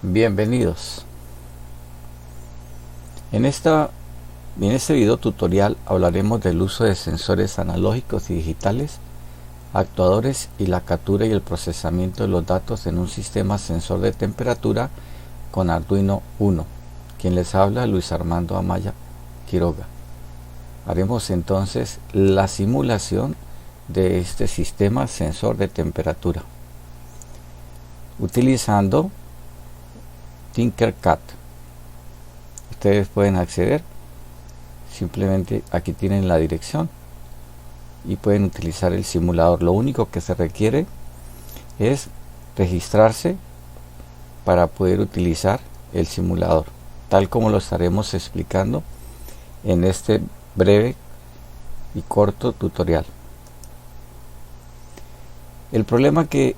Bienvenidos. En este video tutorial hablaremos del uso de sensores analógicos y digitales, actuadores y la captura y el procesamiento de los datos en un sistema sensor de temperatura con Arduino Uno. Quien les habla, Luis Armando Amaya Quiroga. Haremos entonces la simulación de este sistema sensor de temperatura utilizando Tinkercad. Ustedes pueden acceder, simplemente aquí tienen la dirección y pueden utilizar el simulador. Lo único que se requiere es registrarse para poder utilizar el simulador, tal como lo estaremos explicando en este breve y corto tutorial. El problema que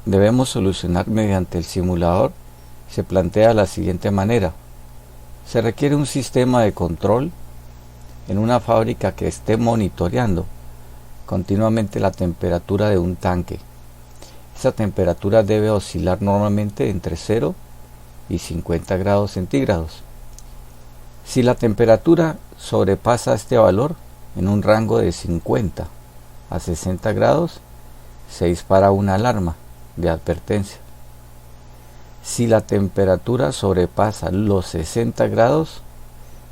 debemos solucionar mediante el simulador se plantea de la siguiente manera. Se requiere un sistema de control en una fábrica que esté monitoreando continuamente la temperatura de un tanque. Esa temperatura debe oscilar normalmente entre 0 y 50 grados centígrados. Si la temperatura sobrepasa este valor en un rango de 50 a 60 grados, se dispara una alarma de advertencia. Si la temperatura sobrepasa los 60 grados,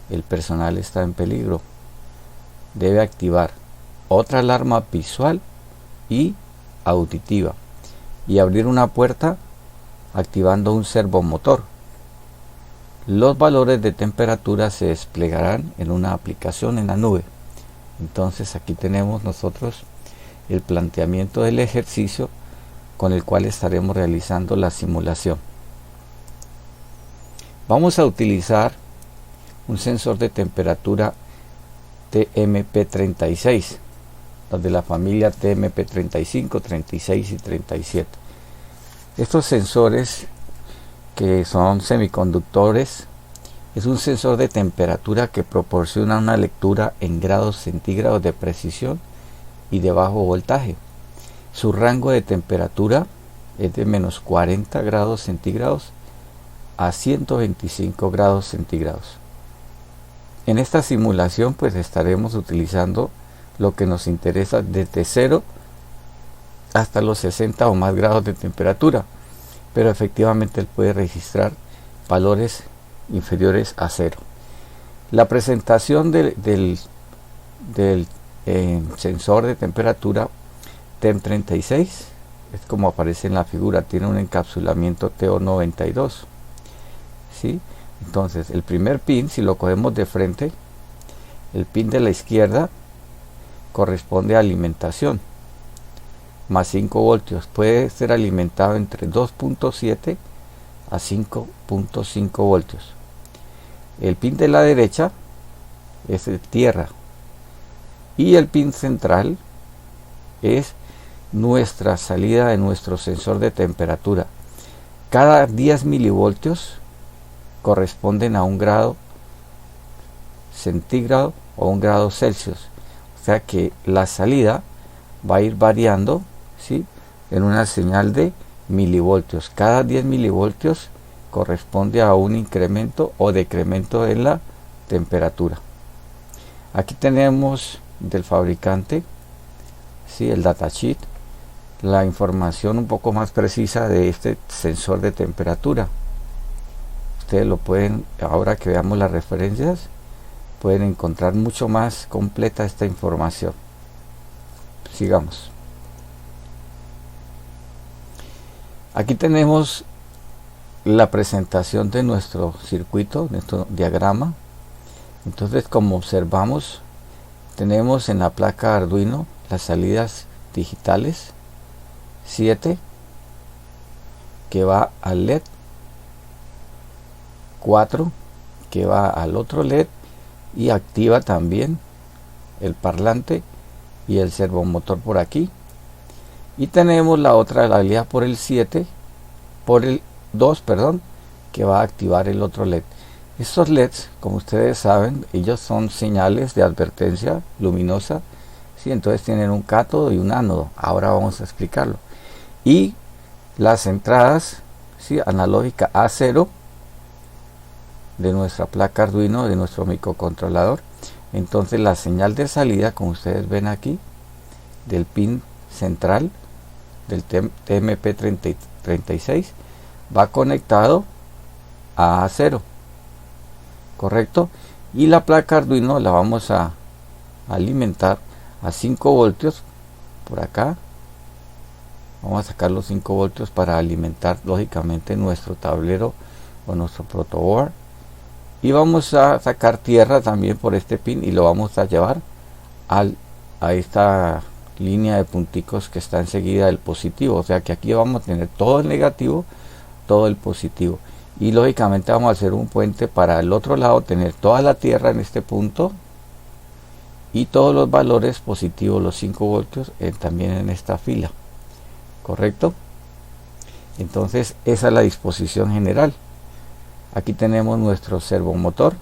el personal está en peligro. Debe activar otra alarma visual y auditiva y abrir una puerta activando un servomotor. Los valores de temperatura se desplegarán en una aplicación en la nube. Entonces aquí tenemos nosotros el planteamiento del ejercicio con el cual estaremos realizando la simulación. Vamos a utilizar un sensor de temperatura TMP36, de la familia TMP35, 36 y 37. Estos sensores, que son semiconductores, es un sensor de temperatura que proporciona una lectura en grados centígrados de precisión y de bajo voltaje. Su rango de temperatura es de menos 40 grados centígrados a 125 grados centígrados. En esta simulación pues estaremos utilizando lo que nos interesa desde 0 hasta los 60 o más grados de temperatura, pero efectivamente él puede registrar valores inferiores a 0. La presentación del sensor de temperatura TEM36 es como aparece en la figura, tiene un encapsulamiento TO92. ¿Sí? Entonces el primer pin, si lo cogemos de frente, el pin de la izquierda corresponde a alimentación, más 5 voltios, puede ser alimentado entre 2.7 a 5.5 voltios. El pin de la derecha es de tierra y el pin central es nuestra salida de nuestro sensor de temperatura. Cada 10 milivoltios corresponden a un grado centígrado o un grado Celsius, o sea que la salida va a ir variando, ¿sí?, en una señal de milivoltios. Cada 10 milivoltios corresponde a un incremento o decremento en la temperatura. Aquí tenemos del fabricante, ¿sí?, el datasheet, la información un poco más precisa de este sensor de temperatura. Ustedes lo pueden, ahora que veamos las referencias, pueden encontrar mucho más completa esta información. Sigamos. Aquí tenemos la presentación de nuestro circuito, nuestro diagrama. Entonces, como observamos, tenemos en la placa Arduino las salidas digitales, 7 que va al LED, 4 que va al otro LED y activa también el parlante y el servomotor por aquí, y tenemos la otra salida por el 2, que va a activar el otro LED. Estos LEDs, como ustedes saben, ellos son señales de advertencia luminosa, ¿sí? Entonces tienen un cátodo y un ánodo. Ahora vamos a explicarlo. Y las entradas ¿sí? Analógica A0 de nuestra placa Arduino, de nuestro microcontrolador. Entonces la señal de salida, como ustedes ven aquí, del pin central del TMP36 va conectado a A0, correcto, y la placa Arduino la vamos a alimentar a 5 voltios por acá. Vamos a sacar los 5 voltios para alimentar lógicamente nuestro tablero o nuestro protoboard, y vamos a sacar tierra también por este pin y lo vamos a llevar a esta línea de punticos que está enseguida del positivo. O sea que aquí vamos a tener todo el negativo, todo el positivo, y lógicamente vamos a hacer un puente para el otro lado, tener toda la tierra en este punto y todos los valores positivos, los 5 voltios también en esta fila, correcto. Entonces esa es la disposición general. Aquí tenemos nuestro servomotor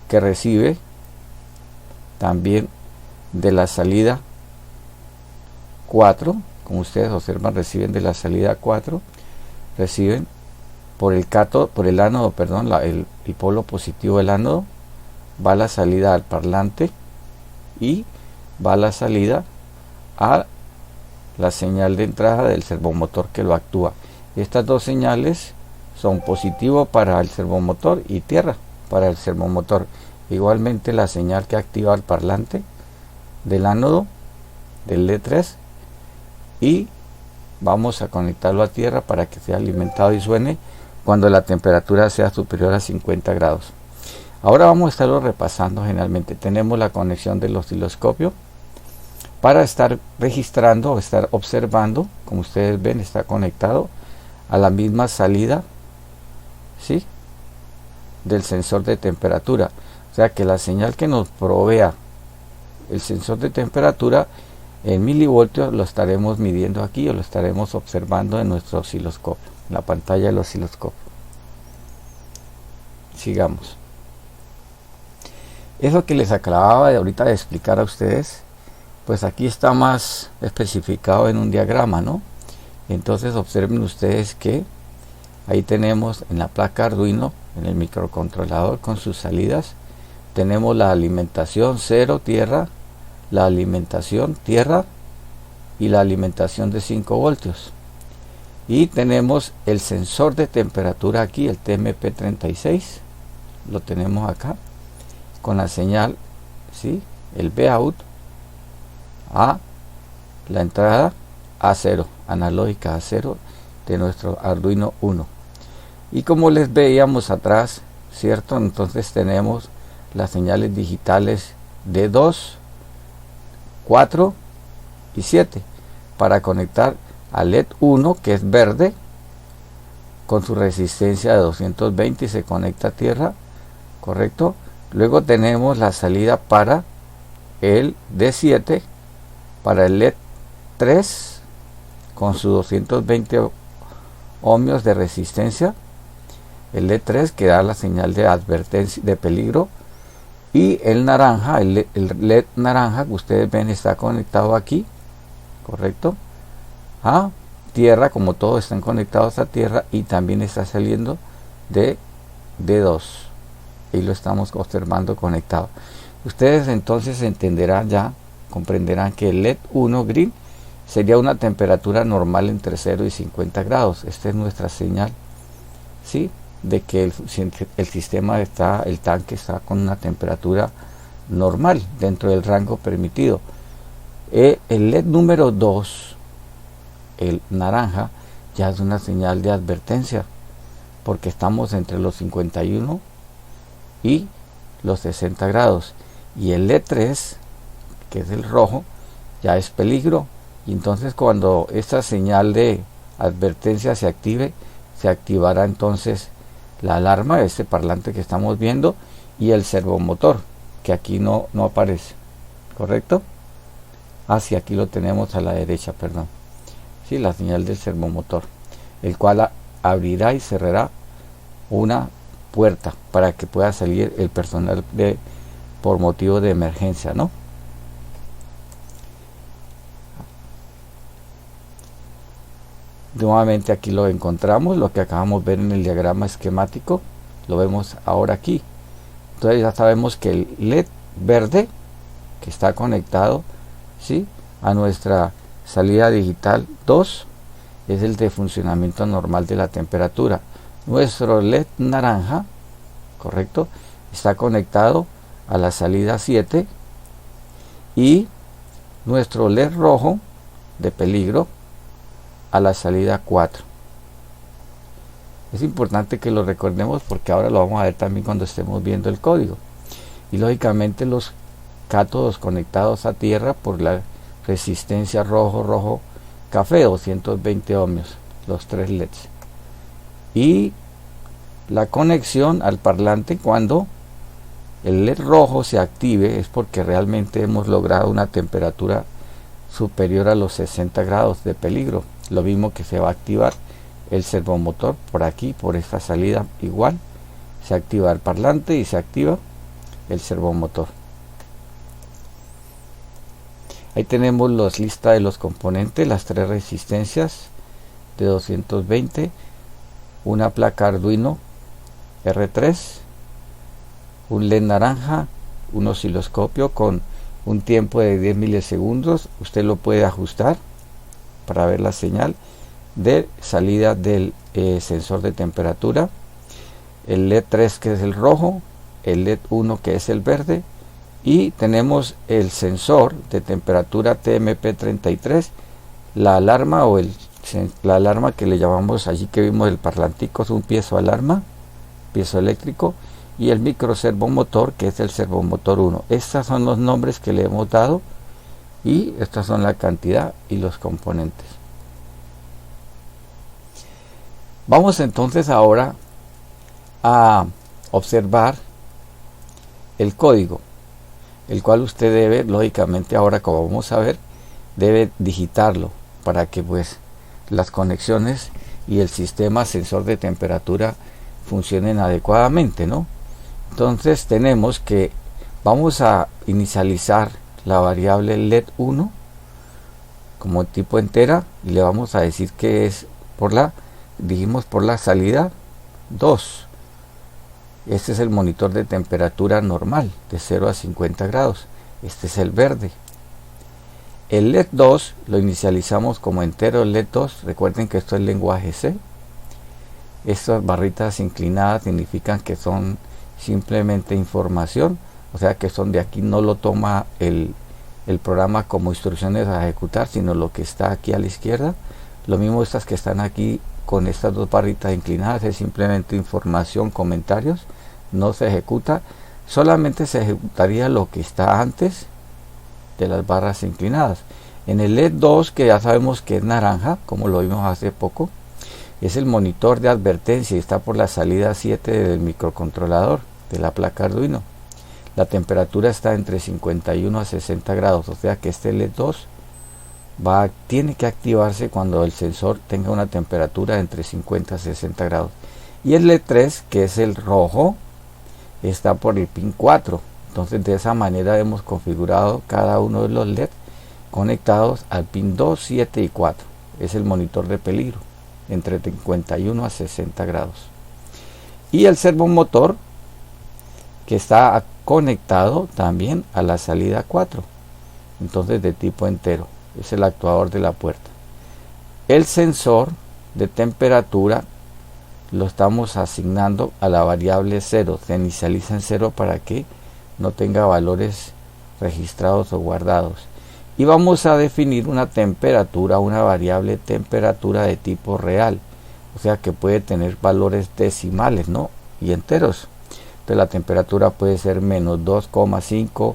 que recibe también de la salida 4, como ustedes observan, reciben de la salida 4, reciben por el ánodo, perdón, el polo positivo del ánodo, va la salida al parlante y va la salida a la señal de entrada del servomotor que lo actúa. Estas dos señales son positivo para el servomotor y tierra para el servomotor. Igualmente la señal que activa el parlante del ánodo del LED3, y vamos a conectarlo a tierra para que sea alimentado y suene cuando la temperatura sea superior a 50 grados. Ahora vamos a estarlo repasando. Generalmente tenemos la conexión del osciloscopio para estar registrando o estar observando. Como ustedes ven, está conectado a la misma salida, ¿sí?, del sensor de temperatura. O sea que la señal que nos provea el sensor de temperatura en milivoltios lo estaremos midiendo aquí, o lo estaremos observando en nuestro osciloscopio, en la pantalla del osciloscopio. Sigamos. Eso que les acababa de ahorita de explicar a ustedes, pues aquí está más especificado en un diagrama, ¿no? Entonces observen ustedes que ahí tenemos en la placa Arduino, en el microcontrolador con sus salidas, tenemos la alimentación 0 tierra, la alimentación tierra y la alimentación de 5 voltios. Y tenemos el sensor de temperatura aquí, el TMP36, lo tenemos acá, con la señal, ¿sí?, el Vout a la entrada A0, analógica A0 de nuestro Arduino 1. Y como les veíamos atrás, ¿cierto? Entonces tenemos las señales digitales de 2, 4 y 7 para conectar al LED 1, que es verde, con su resistencia de 220 y se conecta a tierra, correcto. Luego tenemos la salida para el D7, para el LED 3 con sus 220 ohmios de resistencia, el LED 3 que da la señal de advertencia de peligro, y el naranja, el LED naranja que ustedes ven está conectado aquí, correcto, a tierra, como todos están conectados a tierra, y también está saliendo de D2, y lo estamos observando conectado. Ustedes entonces entenderán ya, comprenderán que el LED 1 green sería una temperatura normal entre 0 y 50 grados. Esta es nuestra señal, ¿sí?, de que el sistema está, el tanque está con una temperatura normal dentro del rango permitido. El LED número 2, el naranja, ya es una señal de advertencia, porque estamos entre los 51 y los 60 grados. Y el LED 3, que es el rojo, ya es peligro. Y entonces cuando esta señal de advertencia se active, se activará entonces la alarma de este parlante que estamos viendo y el servomotor, que aquí no aparece, ¿correcto? Hacia aquí lo tenemos a la derecha, perdón. Sí, la señal del servomotor, el cual abrirá y cerrará una puerta para que pueda salir el personal por motivo de emergencia, ¿no? Nuevamente aquí lo encontramos, lo que acabamos de ver en el diagrama esquemático, lo vemos ahora aquí. Entonces ya sabemos que el LED verde que está conectado, ¿sí?, a nuestra salida digital 2 es el de funcionamiento normal de la temperatura. Nuestro LED naranja, correcto, está conectado a la salida 7 y nuestro LED rojo de peligro a la salida 4. Es importante que lo recordemos porque ahora lo vamos a ver también cuando estemos viendo el código. Y lógicamente los cátodos conectados a tierra por la resistencia rojo café, 220 ohmios, los 3 LEDs. Y la conexión al parlante, cuando el LED rojo se active, es porque realmente hemos logrado una temperatura superior a los 60 grados de peligro. Lo mismo que se va a activar el servomotor por aquí, por esta salida igual. Se activa el parlante y se activa el servomotor. Ahí tenemos las listas de los componentes, las 3 resistencias de 220, una placa Arduino R3, un LED naranja, un osciloscopio con un tiempo de 10 milisegundos. Usted lo puede ajustar para ver la señal de salida del sensor de temperatura, el LED 3 que es el rojo, el LED 1 que es el verde, y tenemos el sensor de temperatura TMP33, la alarma o la alarma que le llamamos allí que vimos el parlantico, es un piezoeléctrico, y el micro servomotor que es el servomotor 1. Estos son los nombres que le hemos dado y estas son la cantidad y los componentes. Vamos entonces ahora a observar el código, el cual usted debe, lógicamente ahora como vamos a ver, debe digitarlo para que pues las conexiones y el sistema sensor de temperatura funcionen adecuadamente, ¿no? Entonces tenemos que vamos a inicializar la variable LED 1 como tipo entera y le vamos a decir que es por la salida 2. Este es el monitor de temperatura normal de 0 a 50 grados. Este es el verde. El LED 2 lo inicializamos como entero LED 2. Recuerden que esto es lenguaje C. Estas barritas inclinadas significan que son simplemente información, o sea que son de aquí, no lo toma el programa como instrucciones a ejecutar, sino lo que está aquí a la izquierda. Lo mismo estas que están aquí con estas 2 barritas inclinadas, es simplemente información, comentarios, no se ejecuta, solamente se ejecutaría lo que está antes de las barras inclinadas. En el LED 2, que ya sabemos que es naranja, como lo vimos hace poco, es el monitor de advertencia y está por la salida 7 del microcontrolador de la placa Arduino. La temperatura está entre 51 a 60 grados, o sea que este LED 2 tiene que activarse cuando el sensor tenga una temperatura entre 50 a 60 grados. Y el LED 3, que es el rojo, está por el pin 4. Entonces de esa manera hemos configurado cada uno de los LED conectados al pin 2, 7 y 4. Es el monitor de peligro entre 51 a 60 grados. Y el servomotor que está conectado también a la salida 4, entonces de tipo entero, es el actuador de la puerta. El sensor de temperatura lo estamos asignando a la variable 0, se inicializa en 0 para que no tenga valores registrados o guardados. Y vamos a definir una temperatura, una variable temperatura de tipo real, o sea que puede tener valores decimales, ¿no?, y enteros. Entonces la temperatura puede ser menos 2,5,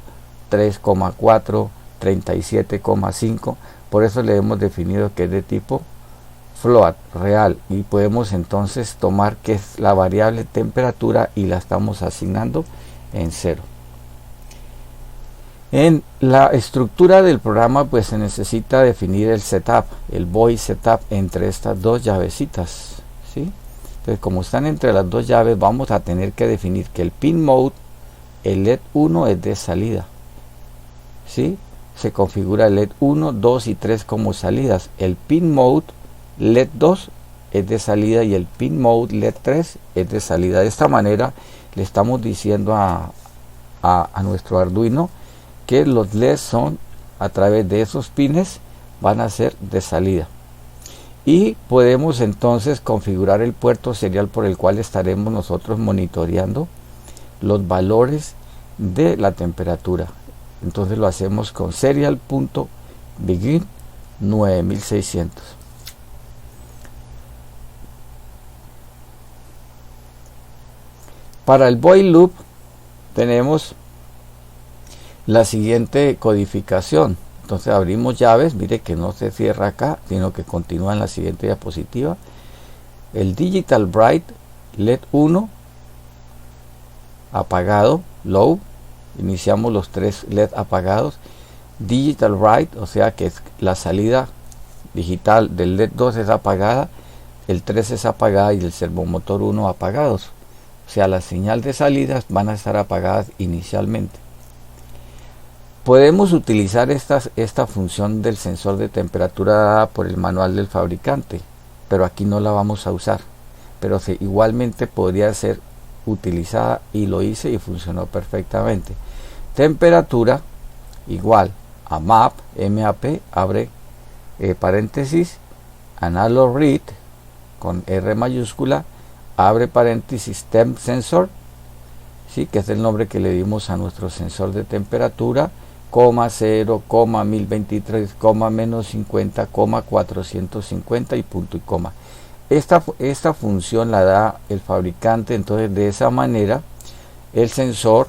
3,4, 37,5. Por eso le hemos definido que es de tipo float, real, y podemos entonces tomar que es la variable temperatura y la estamos asignando en 0. En la estructura del programa pues se necesita definir el setup, el void setup entre estas 2 llavecitas, ¿sí? Entonces como están entre las 2 llaves vamos a tener que definir que el pin mode, el LED 1 es de salida, ¿sí? Se configura el LED 1, 2 y 3 como salidas. El pin mode LED 2 es de salida y el pin mode LED 3 es de salida. De esta manera le estamos diciendo a nuestro Arduino que los LEDs son, a través de esos pines, van a ser de salida. Y podemos entonces configurar el puerto serial por el cual estaremos nosotros monitoreando los valores de la temperatura. Entonces lo hacemos con serial.begin 9600. Para el void loop tenemos la siguiente codificación. Entonces abrimos llaves, mire que no se cierra acá, sino que continúa en la siguiente diapositiva. El Digital Bright LED 1 apagado, low, iniciamos los 3 LED apagados. Digital Bright, o sea que la salida digital del LED 2 es apagada, el 3 es apagada y el servomotor 1 apagados. O sea, las señales de salida van a estar apagadas inicialmente. Podemos utilizar esta función del sensor de temperatura dada por el manual del fabricante, pero aquí no la vamos a usar. Pero igualmente podría ser utilizada, y lo hice y funcionó perfectamente. Temperatura igual a map, abre paréntesis, analog read con R mayúscula, abre paréntesis, temp sensor, ¿sí? Que es el nombre que le dimos a nuestro sensor de temperatura, coma 0, coma 1023, coma menos 50, coma 450 y punto y coma. Esta función la da el fabricante. Entonces de esa manera el sensor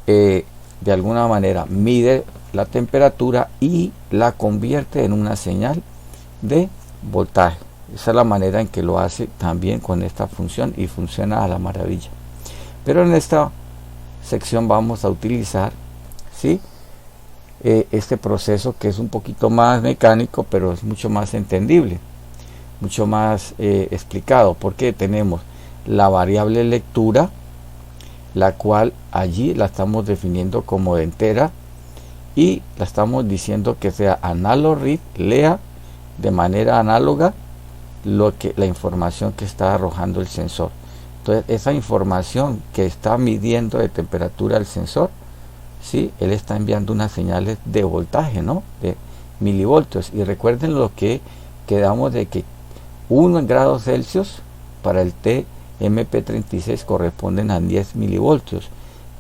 de alguna manera mide la temperatura y la convierte en una señal de voltaje. Esa es la manera en que lo hace también con esta función, y funciona a la maravilla. Pero en esta sección vamos a utilizar, ¿sí?, este proceso, que es un poquito más mecánico, pero es mucho más entendible, mucho más explicado, porque tenemos la variable lectura, la cual allí la estamos definiendo como de entera, y la estamos diciendo que sea analog read, lea de manera análoga la información que está arrojando el sensor. Entonces esa información que está midiendo de temperatura el sensor, ¿sí?, él está enviando unas señales de voltaje, ¿no?, de milivoltios. Y recuerden lo que quedamos de que 1 grados Celsius para el TMP36 corresponden a 10 milivoltios.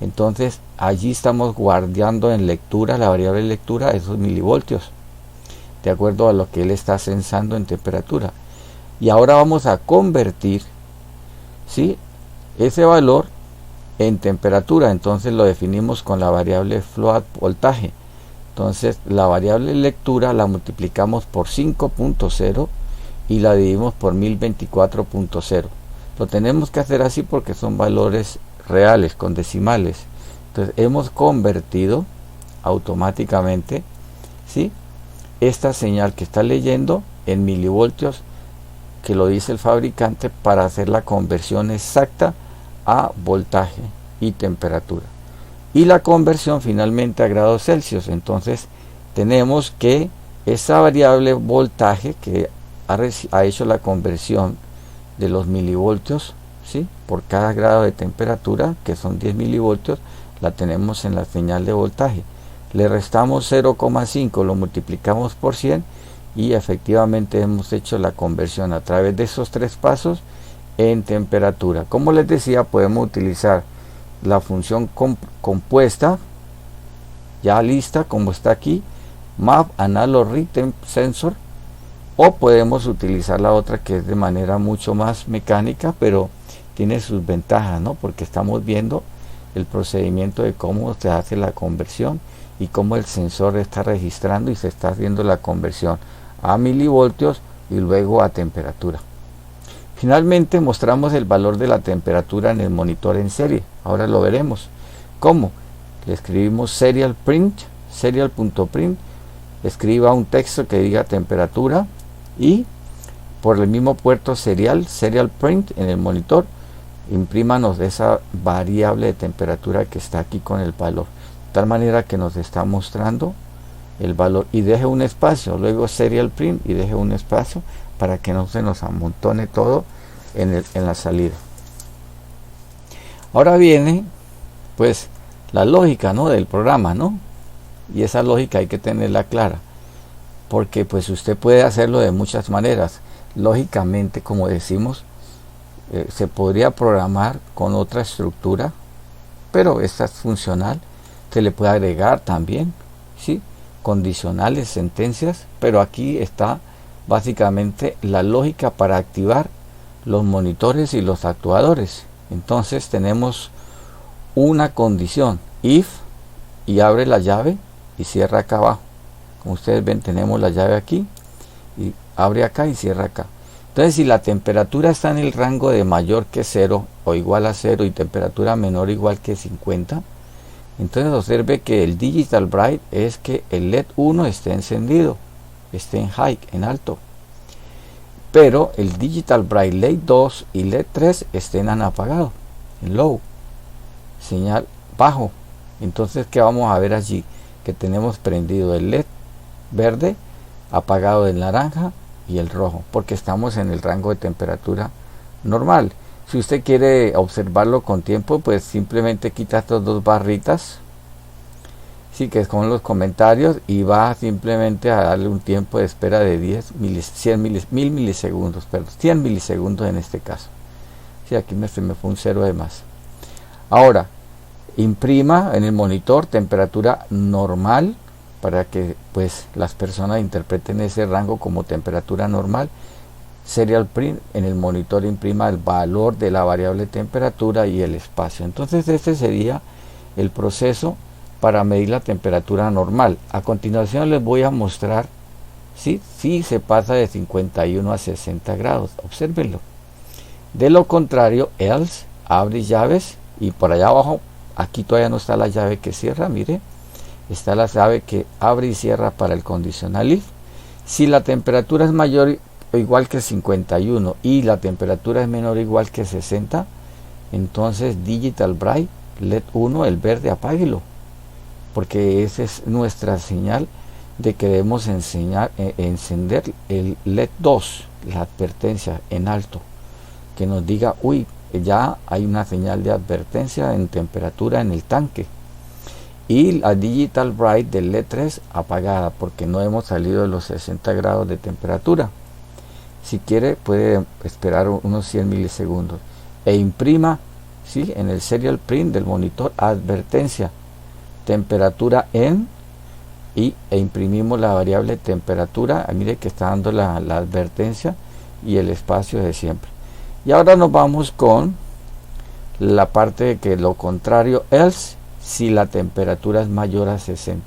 Entonces allí estamos guardando en lectura, la variable lectura, esos milivoltios, de acuerdo a lo que él está sensando en temperatura. Y ahora vamos a convertir, ¿sí?, ese valor en temperatura. Entonces lo definimos con la variable float voltaje. Entonces la variable lectura la multiplicamos por 5.0 y la dividimos por 1024.0. Lo tenemos que hacer así porque son valores reales con decimales. Entonces hemos convertido automáticamente, ¿sí?, esta señal que está leyendo en milivoltios, que lo dice el fabricante, para hacer la conversión exacta a voltaje y temperatura, y la conversión finalmente a grados Celsius. Entonces tenemos que esa variable voltaje, que ha hecho la conversión de los milivoltios, ¿sí?, por cada grado de temperatura, que son 10 milivoltios, la tenemos en la señal de voltaje. Le restamos 0,5, lo multiplicamos por 100 y efectivamente hemos hecho la conversión a través de esos 3 pasos en temperatura. Como les decía, podemos utilizar la función compuesta ya lista, como está aquí, map analog read temp sensor, o podemos utilizar la otra, que es de manera mucho más mecánica, pero tiene sus ventajas, ¿no?, porque estamos viendo el procedimiento de cómo se hace la conversión y cómo el sensor está registrando y se está haciendo la conversión a milivoltios y luego a temperatura. Finalmente mostramos el valor de la temperatura en el monitor en serie. Ahora lo veremos. ¿Cómo? Le escribimos serial.print, escriba un texto que diga temperatura, y por el mismo puerto serial print en el monitor, imprímanos esa variable de temperatura que está aquí con el valor, de tal manera que nos está mostrando el valor y deje un espacio, luego serial print y deje un espacio para que no se nos amontone todo en la salida. Ahora viene pues la lógica, ¿no?, del programa, ¿no? Y esa lógica hay que tenerla clara, porque pues usted puede hacerlo de muchas maneras. Lógicamente, como decimos, se podría programar con otra estructura, pero esta es funcional. Se le puede agregar también, ¿sí?, condicionales, sentencias, pero aquí está básicamente la lógica para activar los monitores y los actuadores. Entonces tenemos una condición, if, y abre la llave y cierra acá abajo. Como ustedes ven, tenemos la llave aquí y abre acá y cierra acá. Entonces, si la temperatura está en el rango de mayor que 0 o igual a 0 y temperatura menor o igual que 50, entonces observe que el Digital Bright es que el LED 1 esté encendido, esté en high, en alto, pero el Digital Bright LED 2 y LED 3 estén en apagado, en low, señal bajo. Entonces, ¿qué vamos a ver allí? Que tenemos prendido el LED verde, apagado el naranja y el rojo, porque estamos en el rango de temperatura normal. Si usted quiere observarlo con tiempo, pues simplemente quita estas dos barritas, sí, que son los comentarios, y va simplemente a darle un tiempo de espera de 10 milisegundos, perdón, 100 milisegundos en este caso. Sí, aquí me fue un 0 de más. Ahora, imprima en el monitor temperatura normal, para que pues las personas interpreten ese rango como temperatura normal. Serial print, en el monitor imprima el valor de la variable temperatura y el espacio. Entonces este sería el proceso para medir la temperatura normal. A continuación les voy a mostrar si se pasa de 51 a 60 grados. Obsérvenlo. De lo contrario, else, abre llaves, y por allá abajo, aquí todavía no está la llave que cierra, mire, está la llave que abre y cierra para el conditional if. Si la temperatura es mayor o igual que 51 y la temperatura es menor o igual que 60, entonces Digital Bright LED 1, el verde, apáguelo, porque esa es nuestra señal de que debemos encender el LED 2, la advertencia en alto, que nos diga, uy, ya hay una señal de advertencia en temperatura en el tanque. Y la Digital Bright del LED 3 apagada, porque no hemos salido de los 60 grados de temperatura. Si quiere, puede esperar unos 100 milisegundos e imprima, ¿sí?, en el serial print del monitor, advertencia, temperatura en, e imprimimos la variable temperatura. Mire que está dando la advertencia y el espacio de siempre. Y ahora nos vamos con la parte de que lo contrario, else, si la temperatura es mayor a 60.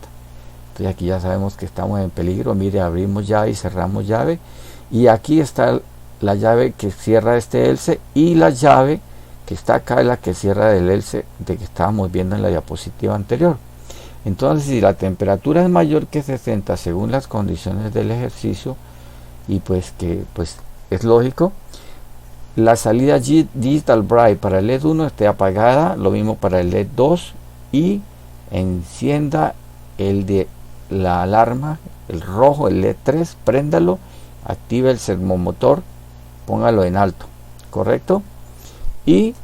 Entonces aquí ya sabemos que estamos en peligro. Mire, abrimos llave y cerramos llave, y aquí está la llave que cierra este else, y la llave que está acá es la que cierra del else de que estábamos viendo en la diapositiva anterior. Entonces, si la temperatura es mayor que 60 según las condiciones del ejercicio, y pues que pues es lógico, la salida Digital Bright para el LED 1 esté apagada, lo mismo para el LED 2, y encienda el de la alarma, el rojo, el LED 3, préndalo, active el servomotor, póngalo en alto, ¿correcto? Y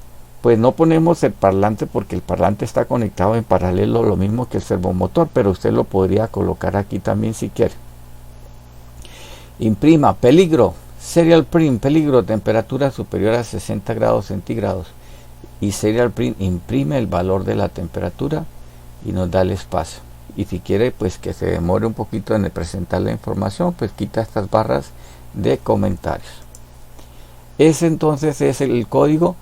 pues no ponemos el parlante porque el parlante está conectado en paralelo, lo mismo que el servomotor, pero usted lo podría colocar aquí también si quiere. Imprima, peligro, serial print, peligro, temperatura superior a 60 grados centígrados, y serial print imprime el valor de la temperatura y nos da el espacio. Y si quiere pues que se demore un poquito en presentar la información, pues quita estas barras de comentarios. Ese entonces es el código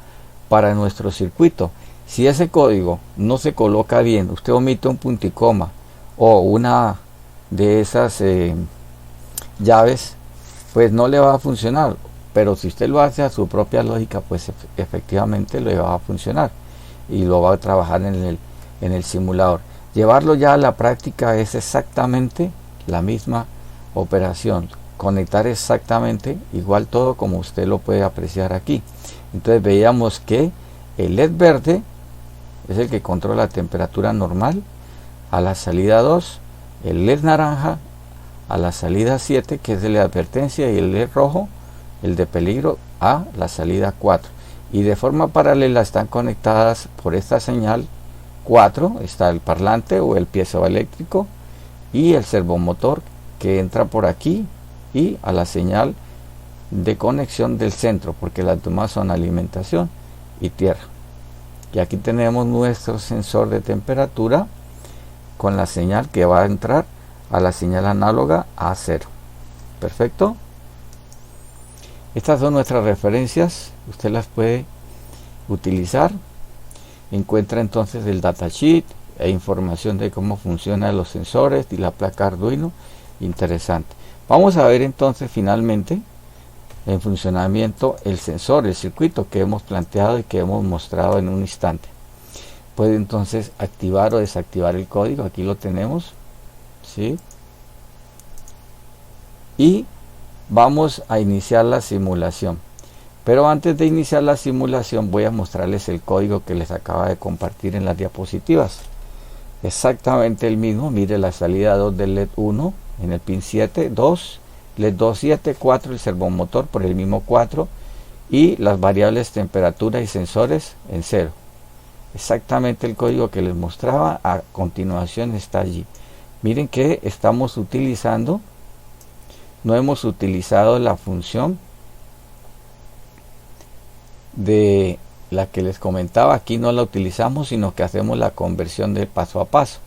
para nuestro circuito. Si ese código no se coloca bien, usted omite un punto y coma o una de esas llaves, pues no le va a funcionar. Pero si usted lo hace a su propia lógica, pues efectivamente le va a funcionar y lo va a trabajar en el simulador. Llevarlo ya a la práctica es exactamente la misma operación, conectar exactamente igual todo como usted lo puede apreciar aquí. Entonces veíamos que el LED verde es el que controla la temperatura normal a la salida 2, el LED naranja a la salida 7, que es el de advertencia, y el LED rojo, el de peligro, a la salida 4. Y de forma paralela están conectadas por esta señal 4, está el parlante o el piezoeléctrico y el servomotor que entra por aquí, y a la señal de conexión del centro, porque las demás son alimentación y tierra. Y aquí tenemos nuestro sensor de temperatura con la señal que va a entrar a la señal análoga A0. Perfecto. Estas son nuestras referencias, usted las puede utilizar. Encuentra entonces el datasheet e información de cómo funcionan los sensores y la placa Arduino. Interesante. Vamos a ver entonces finalmente en funcionamiento el sensor, el circuito que hemos planteado y que hemos mostrado en un instante. Puede entonces activar o desactivar el código. Aquí lo tenemos, ¿sí? Y vamos a iniciar la simulación. Pero antes de iniciar la simulación voy a mostrarles el código que les acaba de compartir en las diapositivas. Exactamente el mismo. Mire la salida 2 del LED 1 en el pin 7, 2, LED 2, 7, 4 el servomotor por el mismo 4 y las variables temperatura y sensores en 0. Exactamente el código que les mostraba a continuación está allí. Miren que estamos utilizando, no hemos utilizado la función de la que les comentaba, aquí no la utilizamos, sino que hacemos la conversión de paso a paso.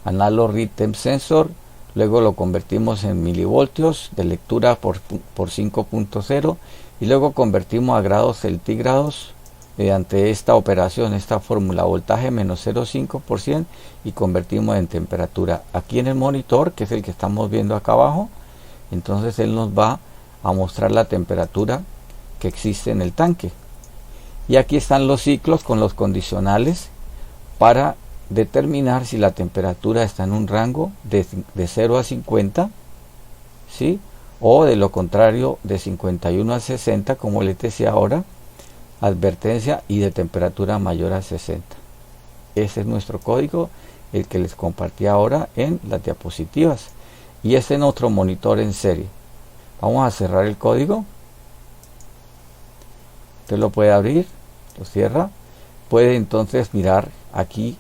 Analog Read Temp Sensor, luego lo convertimos en milivoltios de lectura por 5.0 y luego convertimos a grados centígrados mediante esta operación, esta fórmula, voltaje menos 0,5% y convertimos en temperatura. Aquí en el monitor, que es el que estamos viendo acá abajo, entonces él nos va a mostrar la temperatura que existe en el tanque. Y aquí están los ciclos con los condicionales para determinar si la temperatura está en un rango de 0 a 50, ¿sí? O de lo contrario de 51 a 60, como les decía ahora, advertencia, y de temperatura mayor a 60. Ese es nuestro código, el que les compartí ahora en las diapositivas, y este es otro monitor en serie. Vamos a cerrar el código. Usted lo puede abrir, lo cierra, puede entonces mirar aquí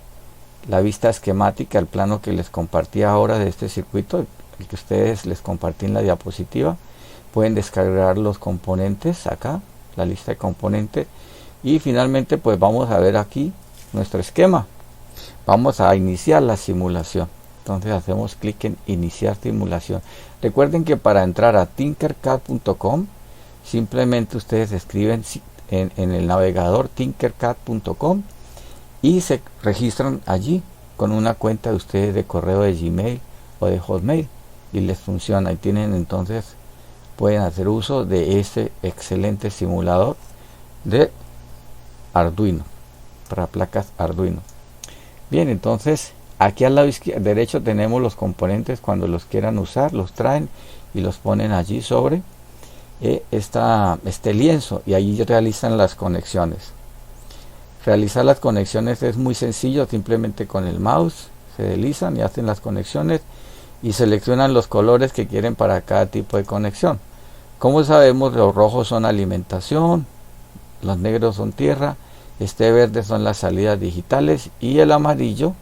la vista esquemática, el plano que les compartí ahora de este circuito, el que ustedes les compartí en la diapositiva. Pueden descargar los componentes acá, la lista de componentes, y finalmente pues vamos a ver aquí nuestro esquema. Vamos a iniciar la simulación. Entonces hacemos clic en iniciar simulación. Recuerden que para entrar a tinkercad.com simplemente ustedes escriben en el navegador tinkercad.com y se registran allí con una cuenta de ustedes de correo de Gmail o de Hotmail y les funciona, y tienen entonces, pueden hacer uso de este excelente simulador de Arduino para placas Arduino. Bien, entonces aquí al lado derecho tenemos los componentes. Cuando los quieran usar los traen y los ponen allí sobre este lienzo, y allí realizan las conexiones. Realizar las conexiones es muy sencillo, simplemente con el mouse se deslizan y hacen las conexiones y seleccionan los colores que quieren para cada tipo de conexión. Como sabemos, los rojos son alimentación, los negros son tierra, este verde son las salidas digitales y el amarillo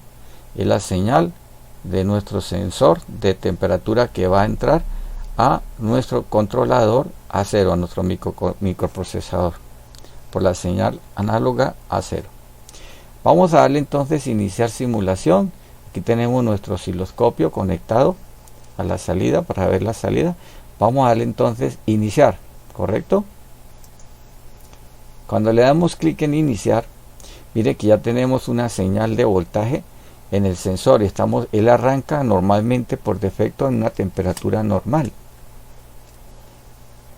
es la señal de nuestro sensor de temperatura que va a entrar a nuestro controlador A0, a nuestro microprocesador, por la señal análoga A0. Vamos a darle entonces iniciar simulación. Aquí tenemos nuestro osciloscopio conectado a la salida para ver la salida. Vamos a darle entonces iniciar, ¿correcto? Cuando le damos clic en iniciar, mire que ya tenemos una señal de voltaje en el sensor. Él arranca normalmente por defecto en una temperatura normal.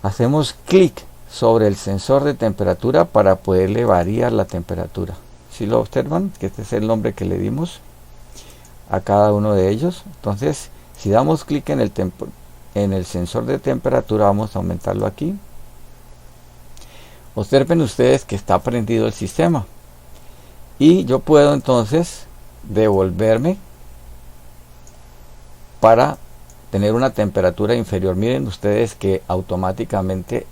Hacemos clic sobre el sensor de temperatura para poderle variar la temperatura. Si lo observan, que este es el nombre que le dimos a cada uno de ellos. Entonces, si damos clic en el sensor de temperatura, vamos a aumentarlo aquí. Observen ustedes que está prendido el sistema, y yo puedo entonces devolverme para tener una temperatura inferior. Miren ustedes que automáticamente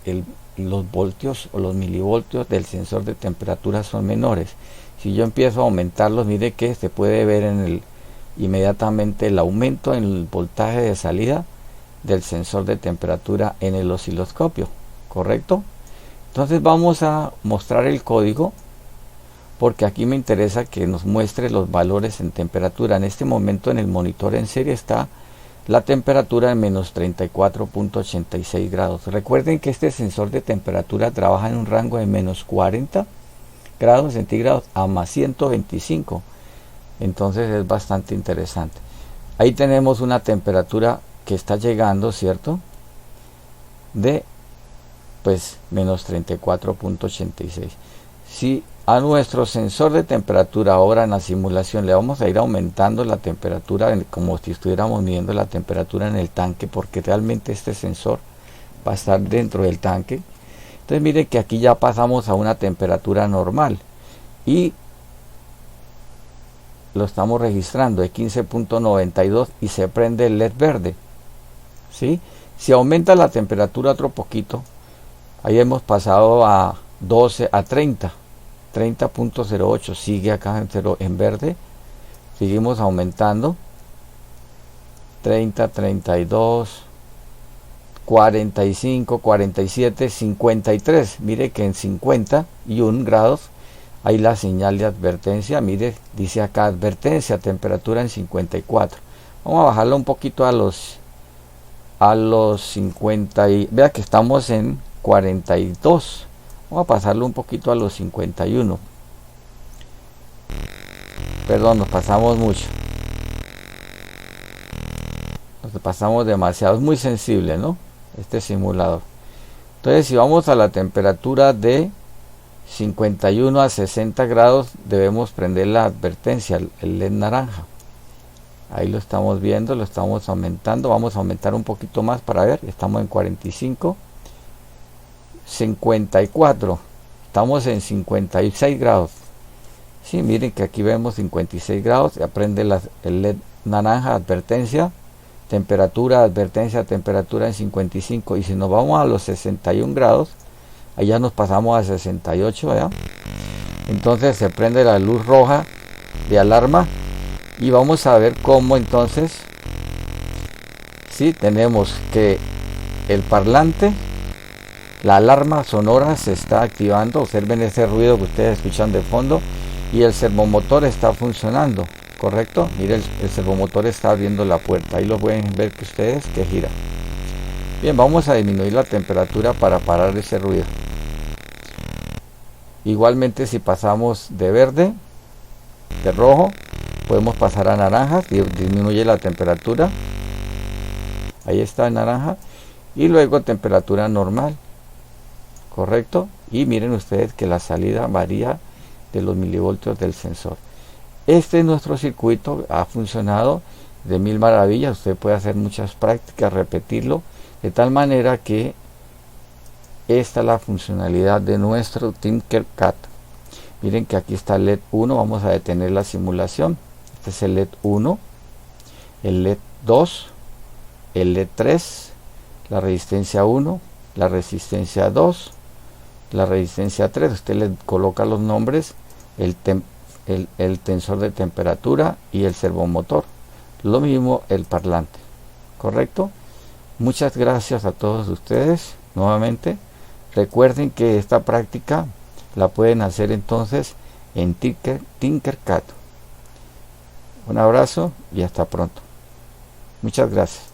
los voltios o los milivoltios del sensor de temperatura son menores. Si yo empiezo a aumentarlos, mire que se puede ver inmediatamente el aumento en el voltaje de salida del sensor de temperatura en el osciloscopio, ¿correcto? Entonces vamos a mostrar el código, porque aquí me interesa que nos muestre los valores en temperatura. En este momento en el monitor en serie está la temperatura en menos 34.86 grados. Recuerden que este sensor de temperatura trabaja en un rango de menos 40 grados centígrados a más 125. Entonces es bastante interesante. Ahí tenemos una temperatura que está llegando, ¿cierto? De pues menos 34.86. Si a nuestro sensor de temperatura ahora en la simulación le vamos a ir aumentando la temperatura como si estuviéramos midiendo la temperatura en el tanque, porque realmente este sensor va a estar dentro del tanque. Entonces mire que aquí ya pasamos a una temperatura normal y lo estamos registrando de 15.92 y se prende el LED verde, ¿sí? Si aumenta la temperatura otro poquito, ahí hemos pasado a 12, a 30.08, sigue acá en verde, seguimos aumentando, 30, 32, 45, 47, 53, mire que en 51 grados hay la señal de advertencia. Mire, dice acá advertencia, temperatura en 54. Vamos a bajarlo un poquito a los 50 y vea que estamos en 42. Vamos a pasarlo un poquito a los 51. Perdón, nos pasamos mucho. Nos pasamos demasiado. Es muy sensible, ¿no? Este simulador. Entonces, si vamos a la temperatura de 51 a 60 grados, debemos prender la advertencia, el LED naranja. Ahí lo estamos viendo, lo estamos aumentando. Vamos a aumentar un poquito más para ver. Estamos en 45. 54, estamos en 56 grados. Sí, miren que aquí vemos 56 grados, aprende el LED naranja, advertencia, temperatura, advertencia, temperatura en 55. Y si nos vamos a los 61 grados, allá nos pasamos a 68, ¿verdad? Entonces se prende la luz roja de alarma y vamos a ver cómo entonces, sí, tenemos que el parlante, la alarma sonora se está activando. Observen ese ruido que ustedes escuchan de fondo. Y el servomotor está funcionando, ¿correcto? Miren, el servomotor está abriendo la puerta. Ahí lo pueden ver que ustedes que gira. Bien, vamos a disminuir la temperatura para parar ese ruido. Igualmente, si pasamos de verde, de rojo, podemos pasar a naranja. Disminuye la temperatura. Ahí está en naranja. Y luego temperatura normal. Correcto, y miren ustedes que la salida varía de los milivoltios del sensor. Este es nuestro circuito, ha funcionado de mil maravillas. Usted puede hacer muchas prácticas, repetirlo, de tal manera que esta es la funcionalidad de nuestro Tinkercad. Miren que aquí está el LED 1, vamos a detener la simulación. Este es el LED 1, el LED 2, el LED 3, la resistencia 1, la resistencia 2, la resistencia 3, usted le coloca los nombres, el tensor de temperatura y el servomotor. Lo mismo el parlante, ¿correcto? Muchas gracias a todos ustedes nuevamente. Recuerden que esta práctica la pueden hacer entonces en Tinkercad. Un abrazo y hasta pronto. Muchas gracias.